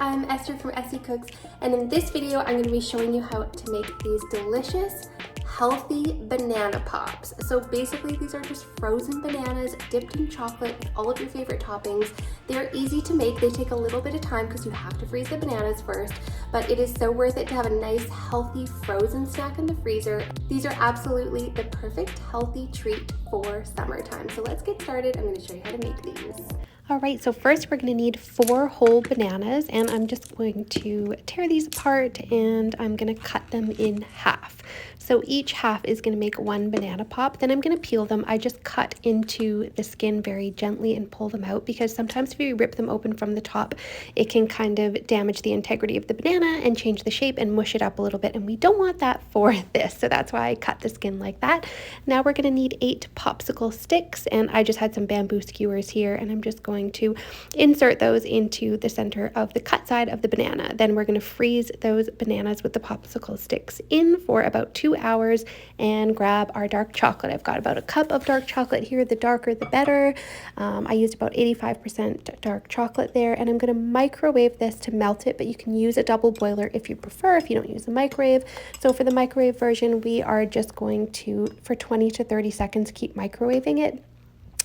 I'm Esther from Essy Cooks, and in this video I'm going to be showing you how to make these delicious, healthy banana pops. So basically these are just frozen bananas dipped in chocolate with all of your favorite toppings. They're easy to make. They take a little bit of time because you have to freeze the bananas first, but it is so worth it to have a nice, healthy frozen snack in the freezer. These are absolutely the perfect healthy treat for summertime. So let's get started. I'm going to show you how to make these. All right, so first we're going to need 4 whole bananas, and I'm just going to tear these apart and I'm going to cut them in half. So each half is going to make 1 banana pop. Then I'm going to peel them. I just cut into the skin very gently and pull them out, because sometimes if you rip them open from the top, it can kind of damage the integrity of the banana and change the shape and mush it up a little bit, and we don't want that for this. So that's why I cut the skin like that. Now we're going to need 8 popsicle sticks, and I just had some bamboo skewers here, and I'm just going to insert those into the center of the cut side of the banana. Then we're going to freeze those bananas with the popsicle sticks in for about 2 hours and grab our dark chocolate. I've got about a cup of dark chocolate here. The darker the better. I used about 85% dark chocolate there, and I'm going to microwave this to melt it, but you can use a double boiler if you prefer, if you don't use a microwave. So for the microwave version, we are just going to, for 20 to 30 seconds, keep microwaving it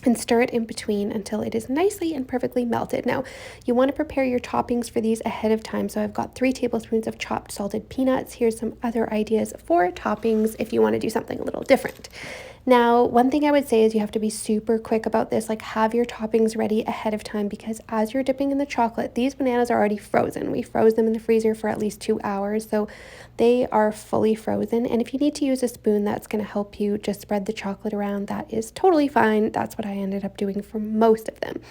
and stir it in between until it is nicely and perfectly melted. Now, you want to prepare your toppings for these ahead of time. So I've got 3 tablespoons of chopped salted peanuts. Here's some other ideas for toppings if you want to do something a little different. Now, one thing I would say is you have to be super quick about this, like have your toppings ready ahead of time, because as you're dipping in the chocolate, these bananas are already frozen. We froze them in the freezer for at least 2 hours, so they are fully frozen. And if you need to use a spoon, that's going to help you just spread the chocolate around. That is totally fine. That's what I ended up doing for most of them.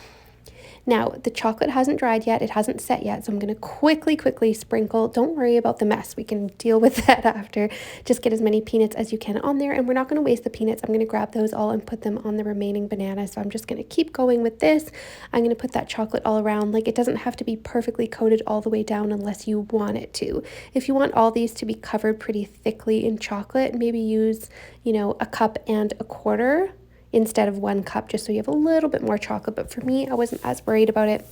Now, the chocolate hasn't dried yet. It hasn't set yet. So I'm going to quickly sprinkle. Don't worry about the mess. We can deal with that after. Just get as many peanuts as you can on there. And we're not going to waste the peanuts. I'm going to grab those all and put them on the remaining bananas. So I'm just going to keep going with this. I'm going to put that chocolate all around. Like, it doesn't have to be perfectly coated all the way down unless you want it to. If you want all these to be covered pretty thickly in chocolate, maybe use, a cup and a quarter instead of 1 cup, just so you have a little bit more chocolate. But for me, I wasn't as worried about it.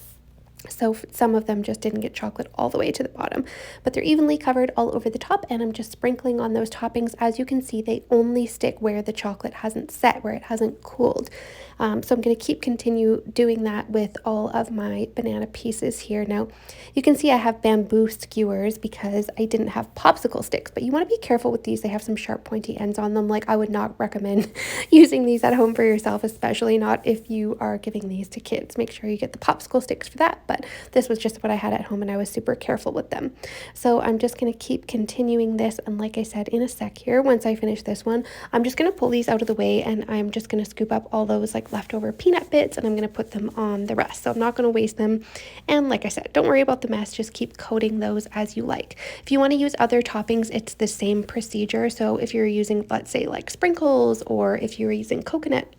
So some of them just didn't get chocolate all the way to the bottom, but they're evenly covered all over the top, and I'm just sprinkling on those toppings. As you can see, they only stick where the chocolate hasn't set, where it hasn't cooled. So I'm going to continue doing that with all of my banana pieces here. Now, you can see I have bamboo skewers because I didn't have popsicle sticks, but you want to be careful with these. They have some sharp pointy ends on them. Like, I would not recommend using these at home for yourself, especially not if you are giving these to kids. Make sure you get the popsicle sticks for that, but this was just what I had at home and I was super careful with them. So I'm just going to keep continuing this, and like I said, in a sec here, once I finish this one, I'm just going to pull these out of the way, and I'm just going to scoop up all those like leftover peanut bits, and I'm going to put them on the rest. So I'm not going to waste them. And like I said, don't worry about the mess, just keep coating those as you like. If you want to use other toppings, it's the same procedure. So if you're using, let's say, like sprinkles, or if you're using coconut,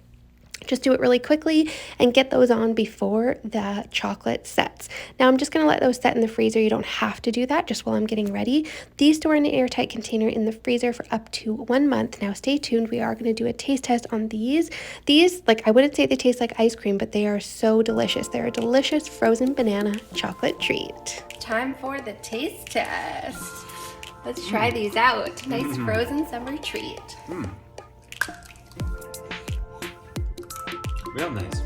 just do it really quickly and get those on before the chocolate sets. Now I'm just going to let those set in the freezer. You don't have to do that, just while I'm getting ready. These store in an airtight container in the freezer for up to 1 month. Now stay tuned. We are going to do a taste test on these. These, like, I wouldn't say they taste like ice cream, but they are so delicious. They're a delicious frozen banana chocolate treat. Time for the taste test. Let's try these out. Nice frozen summer treat. Real nice.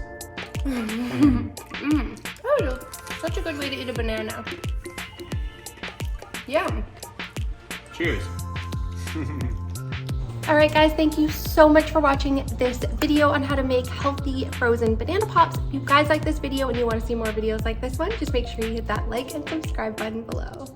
Oh, such a good way to eat a banana. Yum. Cheers. Alright guys, thank you so much for watching this video on how to make healthy frozen banana pops. If you guys like this video and you want to see more videos like this one, just make sure you hit that like and subscribe button below.